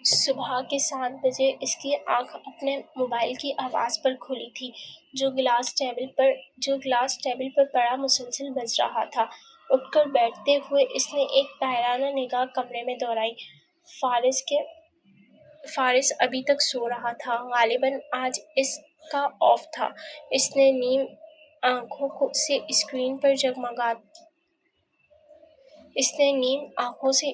صبح کے 7 بجے اس کی آنکھ اپنے موبائل کی آواز پر کھلی تھی، جو گلاس ٹیبل پر پڑا مسلسل بج رہا تھا۔ اٹھ کر بیٹھتے ہوئے اس نے ایک طاہرانہ نگاہ کمرے میں دوڑائی۔ فارس ابھی تک سو رہا تھا، غالباً آج اس کا آف تھا۔ اس نے نیم آنکھوں سے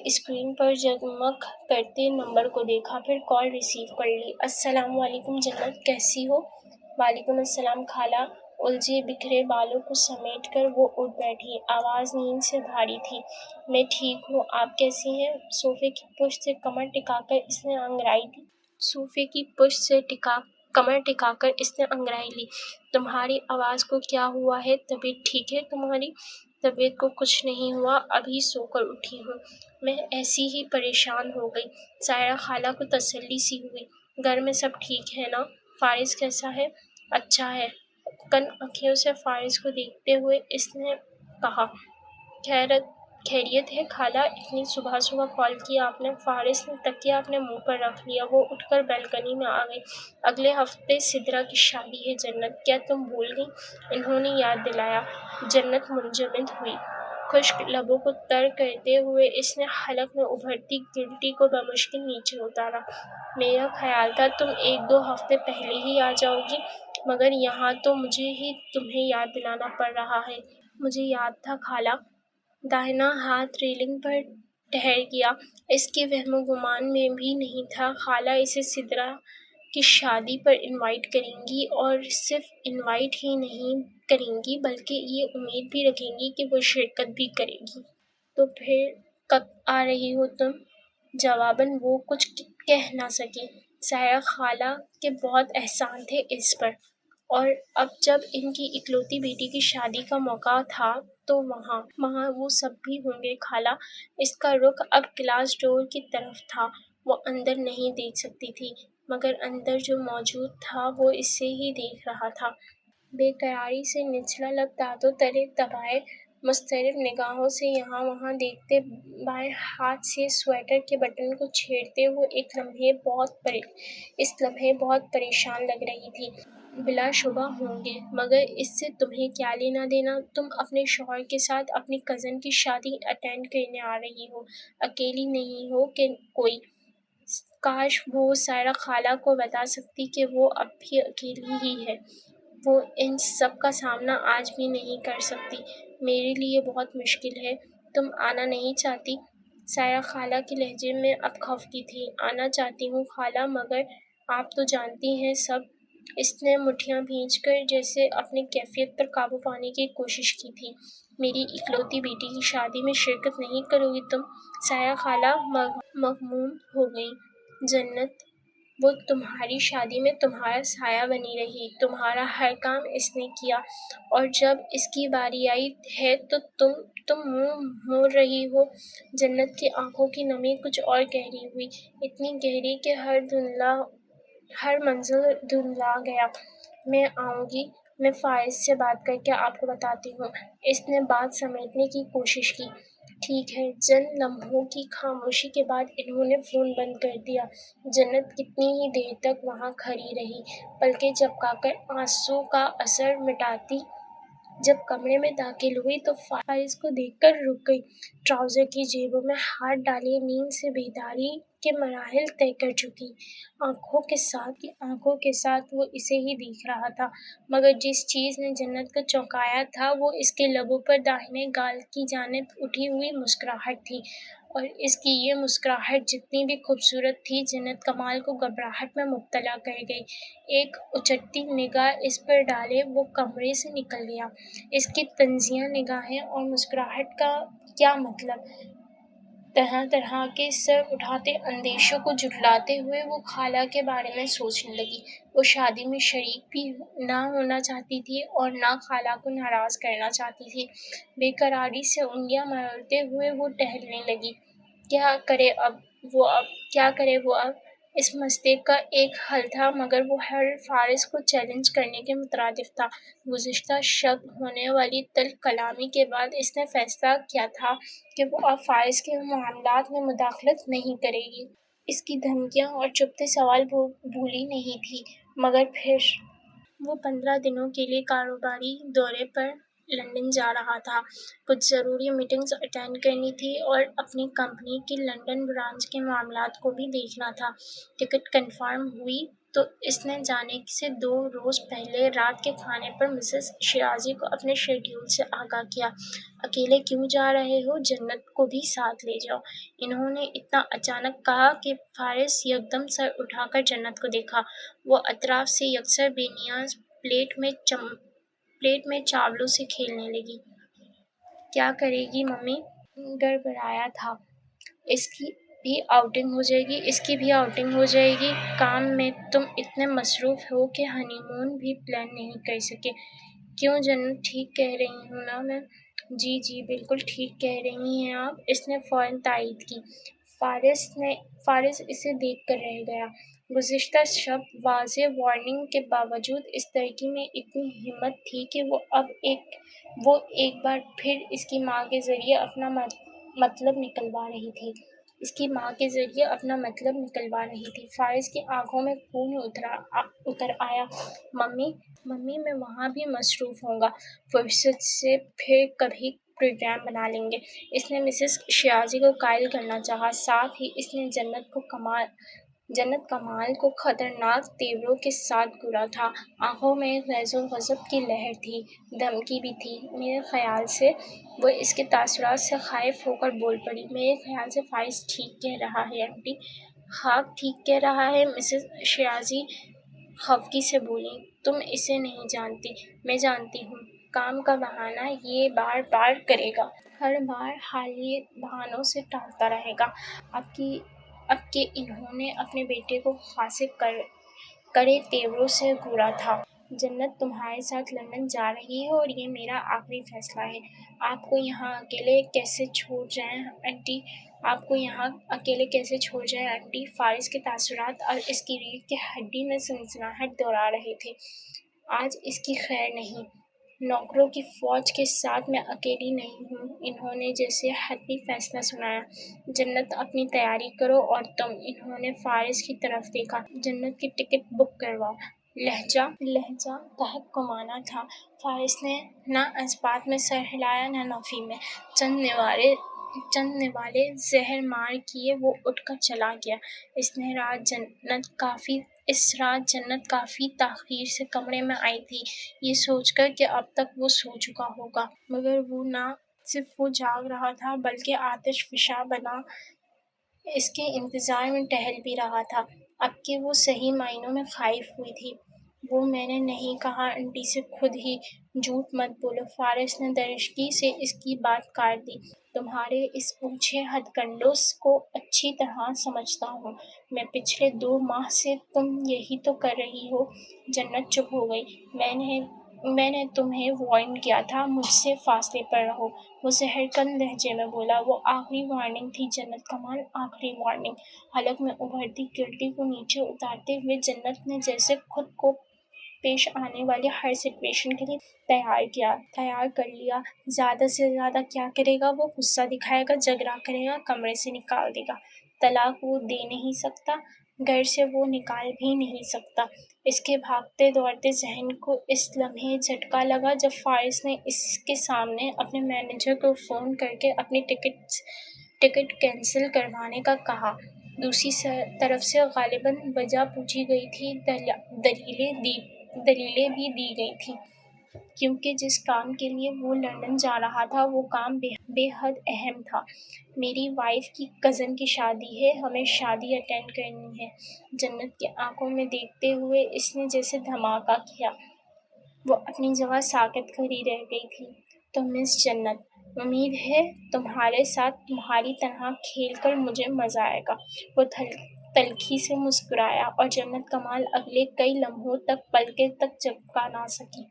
اسکرین پر جگمگ کرتے نمبر کو دیکھا، پھر کال ریسیو کر لی۔ السلام علیکم جنت، کیسی ہو؟ وعلیکم السلام خالہ۔ الجھے بکھرے بالوں کو سمیٹ کر وہ اٹھ بیٹھی، آواز نیند سے بھاری تھی۔ میں ٹھیک ہوں، آپ کیسی ہیں؟ صوفے کی پشت سے کمر ٹکا کر اس نے انگڑائی لی۔ تمہاری آواز کو کیا ہوا ہے؟ طبیعت ٹھیک ہے تمہاری؟ طبیعت کو کچھ نہیں ہوا، ابھی سو کر اٹھی ہوں۔ میں ایسی ہی پریشان ہو گئی۔ سائرہ خالہ کو تسلی سی ہوئی۔ گھر میں سب ٹھیک ہے نا؟ فارس کیسا ہے؟ اچھا ہے، کن آنکھوں سے فارس کو دیکھتے ہوئے اس نے کہا۔ خیریت ہے خالہ، اتنی صبح کال کی آپ نے؟ فارس نے تکیہ اپنے منہ پر رکھ لیا۔ وہ اٹھ کر بالکنی میں آ گئی۔ اگلے ہفتے سدرا کی شادی ہے جنت، کیا تم بھول گئی؟ انہوں نے یاد دلایا۔ جنت منجمد ہوئی۔ خشک لبوں کو تر کرتے ہوئے اس نے حلق میں ابھرتی گلٹی کو بمشکل نیچے اتارا۔ میرا خیال تھا تم 1-2 ہفتے پہلے ہی آ جاؤ گی، مگر یہاں تو مجھے ہی تمہیں یاد دلانا پڑ رہا ہے۔ مجھے یاد تھا خالہ۔ داہنا ہاتھ ریلنگ پر ٹھہر گیا۔ اس کے وہم و گمان میں بھی نہیں تھا خالہ اسے سدرا کی شادی پر انوائٹ کریں گی، اور صرف انوائٹ ہی نہیں کریں گی بلکہ یہ امید بھی رکھیں گی کہ وہ شرکت بھی کرے گی۔ تو پھر کب آ رہی ہو تم؟ جواباً وہ کچھ کہہ نہ سکی۔ سائرہ خالہ کے بہت احسان تھے اس پر، اور اب جب ان کی اکلوتی بیٹی کی شادی کا موقع تھا تو وہاں وہ سب بھی ہوں گے خالہ۔ اس کا رخ اب کلاس ڈور کی طرف تھا۔ وہ اندر نہیں دیکھ سکتی تھی، مگر اندر جو موجود تھا وہ اسے ہی دیکھ رہا تھا۔ بے قراری سے نچلا لب دانتوں تلے دبائے، مضطرب نگاہوں سے یہاں وہاں دیکھتے، بائیں ہاتھ سے سویٹر کے بٹن کو چھیڑتے ہوئے اس لمحے بہت پریشان لگ رہی تھی۔ بلا شبہ ہوں گے، مگر اس سے تمہیں کیا لینا دینا؟ تم اپنے شوہر کے ساتھ اپنی کزن کی شادی اٹینڈ کرنے آ رہی ہو، اکیلی نہیں ہو کہ کوئی۔ کاش وہ سائرہ خالہ کو بتا سکتی کہ وہ اب بھی اکیلی ہی ہے۔ وہ ان سب کا سامنا آج بھی نہیں کر سکتی۔ میرے لیے بہت مشکل ہے۔ تم آنا نہیں چاہتی؟ سائرہ خالہ کے لہجے میں اب خفگی تھی۔ آنا چاہتی ہوں خالہ، مگر آپ تو جانتی ہیں سب۔ اس نے مٹھیاں بھینچ کر جیسے اپنی کیفیت پر قابو پانے کی کوشش کی تھی۔ میری اکلوتی بیٹی کی شادی میں شرکت نہیں کرو گی تم؟ سائرہ خالہ مغموم ہو گئیں۔ جنت، وہ تمہاری شادی میں تمہارا سایہ بنی رہی، تمہارا ہر کام اس نے کیا، اور جب اس کی باری آئی ہے تو تم منہ موڑ رہی ہو۔ جنت کی آنکھوں کی نمی کچھ اور گہری ہوئی، اتنی گہری کہ ہر منظر دھندلا گیا۔ میں آؤں گی، میں فارس سے بات کر کے آپ کو بتاتی ہوں۔ اس نے بات سمیٹنے کی کوشش کی۔ ٹھیک ہے۔ چند لمحوں کی خاموشی کے بعد انہوں نے فون بند کر دیا۔ جنت کتنی ہی دیر تک وہاں کھڑی رہی، پلکیں جھپکا کر آنسوں کا اثر مٹاتی۔ جب کمرے میں داخل ہوئی تو فارس کو دیکھ کر رک گئی۔ ٹراؤزر کی جیبوں میں ہاتھ ڈالے، نیند سے بیداری کے مراحل طے کر چکی آنکھوں کے ساتھ وہ اسے ہی دیکھ رہا تھا، مگر جس چیز نے جنت کو چونکایا تھا وہ اس کے لبوں پر داہنے گال کی جانب اٹھی ہوئی مسکراہٹ تھی، اور اس کی یہ مسکراہٹ جتنی بھی خوبصورت تھی، جنت کمال کو گھبراہٹ میں مبتلا کر گئی۔ ایک اچٹتی نگاہ اس پر ڈالے وہ کمرے سے نکل گیا۔ اس کی طنزیہ نگاہیں اور مسکراہٹ کا کیا مطلب؟ طرح طرح کے سر اٹھاتے اندیشوں کو جھٹلاتے ہوئے وہ خالہ کے بارے میں سوچنے لگی۔ وہ شادی میں شریک بھی نہ ہونا چاہتی تھی اور نہ خالہ کو ناراض کرنا چاہتی تھی۔ بے قراری سے انگلیاں مروڑتے ہوئے وہ ٹہلنے لگی۔ کیا کرے وہ اب؟ اس مسئلے کا ایک حل تھا، مگر وہ حل فارس کو چیلنج کرنے کے مترادف تھا۔ گزشتہ شب ہونے والی تلخ کلامی کے بعد اس نے فیصلہ کیا تھا کہ وہ اب فارس کے معاملات میں مداخلت نہیں کرے گی۔ اس کی دھمکیاں اور چبھتے سوال بھولی نہیں تھی، مگر پھر وہ 15 دنوں کے لیے کاروباری دورے پر لندن جا رہا تھا۔ کچھ ضروری میٹنگز اٹینڈ کرنی تھی اور اپنی کمپنی کی لندن برانچ کے معاملات کو بھی دیکھنا تھا۔ ٹکٹ کنفرم ہوئی تو اس نے جانے سے 2 روز پہلے رات کے کھانے پر مسز شیرازی کو اپنے شیڈول سے آگاہ کیا۔ اکیلے کیوں جا رہے ہو؟ جنت کو بھی ساتھ لے جاؤ۔ انہوں نے اتنا اچانک کہا کہ فارس یکدم سر اٹھا کر جنت کو دیکھا۔ وہ اطراف سے یکسر بے نیاز پلیٹ میں چاولوں سے کھیلنے لگی۔ کیا کرے گی ممی؟ گڑبڑایا تھا۔ اس کی بھی آؤٹنگ ہو جائے گی، اس کی بھی آؤٹنگ ہو جائے گی۔ کام میں تم اتنے مصروف ہو کہ ہنی مون بھی پلان نہیں کر سکے۔ کیوں جنت، ٹھیک کہہ رہی ہوں نا میں؟ جی بالکل ٹھیک کہہ رہی ہیں آپ، اس نے فوراً تائید کی۔ فارس اسے دیکھ کر رہ گیا۔ گزشتہ شب واضح وارننگ کے باوجود اس لڑکی میں اتنی ہمت تھی کہ وہ ایک بار پھر اس کی ماں کے ذریعے اپنا مطلب نکلوا رہی تھی۔ فارس کی آنکھوں میں خون اتر آیا۔ ممی میں وہاں بھی مصروف ہوں گا، فرصت سے پھر کبھی پروگرام بنا لیں گے۔ اس نے مسز شیرازی کو قائل کرنا چاہا، ساتھ ہی اس نے جنت کمال کو خطرناک تیوروں کے ساتھ گھورا تھا۔ آنکھوں میں غیظ و غضب کی لہر تھی، دھمکی بھی تھی۔ میرے خیال سے وہ اس کے تاثرات سے خائف ہو کر بول پڑی، میرے خیال سے فارس ٹھیک کہہ رہا ہے آنٹی۔ ہاں ٹھیک کہہ رہا ہے، مسز شیرازی خفگی سے بولیں۔ تم اسے نہیں جانتی، میں جانتی ہوں۔ کام کا بہانہ یہ بار بار کرے گا۔ ہر بار حالیہ بہانوں سے ٹالتا رہے گا۔ اب کہ انہوں نے اپنے بیٹے کو خاصے کڑے تیوروں سے گھورا تھا۔ جنت تمہارے ساتھ لندن جا رہی ہے اور یہ میرا آخری فیصلہ ہے۔ آپ کو یہاں اکیلے کیسے چھوڑ جائیں آنٹی؟ فارس کے تاثرات اور اس کی ریڑھ کی ہڈی میں سنسناہٹ دوہرا رہے تھے۔ آج اس کی خیر نہیں، نوکروں کی فوج کے ساتھ میں اکیلی نہیں ہوں۔ انہوں نے جیسے حتمی فیصلہ سنایا، جنت اپنی تیاری کرو اور تم۔ انہوں نے فارس کی طرف دیکھا، جنت کی ٹکٹ بک کرواؤ۔ لہجہ تحکمانہ تھا۔ فارس نے نہ اثبات میں سر ہلایا نہ نفی میں۔ چند نوالے زہر مار کیے وہ اٹھ کر چلا گیا۔ اس رات جنت کافی تاخیر سے کمرے میں آئی تھی، یہ سوچ کر کہ اب تک وہ سو چکا ہوگا، مگر وہ نہ صرف جاگ رہا تھا بلکہ آتش فشاں بنا اس کے انتظار میں ٹہل بھی رہا تھا۔ اب کہ وہ صحیح معنوں میں خائف ہوئی تھی۔ وہ میں نے نہیں کہا آنٹی سے خود ہی۔ جھوٹ مت بولو، فارس نے درشگی سے اس کی بات کاٹ دی۔ تمہارے اس اونچے ہتھ کنڈوں کو اچھی طرح سمجھتا ہوں میں، پچھلے 2 ماہ سے تم یہی تو کر رہی ہو۔ جنت چپ ہو گئی۔ میں نے تمہیں وارن کیا تھا، مجھ سے فاصلے پر رہو، وہ زہرکن لہجے میں بولا۔ وہ آخری وارننگ تھی جنت کمال، آخری وارننگ۔ حلق میں ابھرتی گردن کو نیچے اتارتے ہوئے جنت نے جیسے خود کو پیش آنے والی ہر سچویشن کے لیے تیار کر لیا۔ زیادہ سے زیادہ کیا کرے گا وہ؟ غصہ دکھائے گا، جھگڑا کرے گا، کمرے سے نکال دے گا۔ طلاق وہ دے نہیں سکتا، گھر سے وہ نکال بھی نہیں سکتا۔ اس کے بھاگتے دوڑتے ذہن کو اس لمحے جھٹکا لگا جب فارس نے اس کے سامنے اپنے مینیجر کو فون کر کے اپنی ٹکٹ کینسل کروانے کا کہا۔ دوسری طرف سے غالباً وجہ پوچھی گئی تھی، دلیلیں بھی دی گئی تھیں، کیونکہ جس کام کے لیے وہ لندن جا رہا تھا وہ کام بے حد اہم تھا۔ میری وائف کی کزن کی شادی ہے، ہمیں شادی اٹینڈ کرنی ہے۔ جنت کی آنکھوں میں دیکھتے ہوئے اس نے جیسے دھماکہ کیا۔ وہ اپنی جگہ ساکت کھڑی رہ گئی تھی۔ تو مس جنت، امید ہے تمہارے ساتھ تمہاری طرح کھیل کر مجھے مزہ آئے گا۔ وہ تلخی سے مسکرایا اور جنت کمال اگلے کئی لمحوں تک پلکیں تک جھپکا نہ سکی۔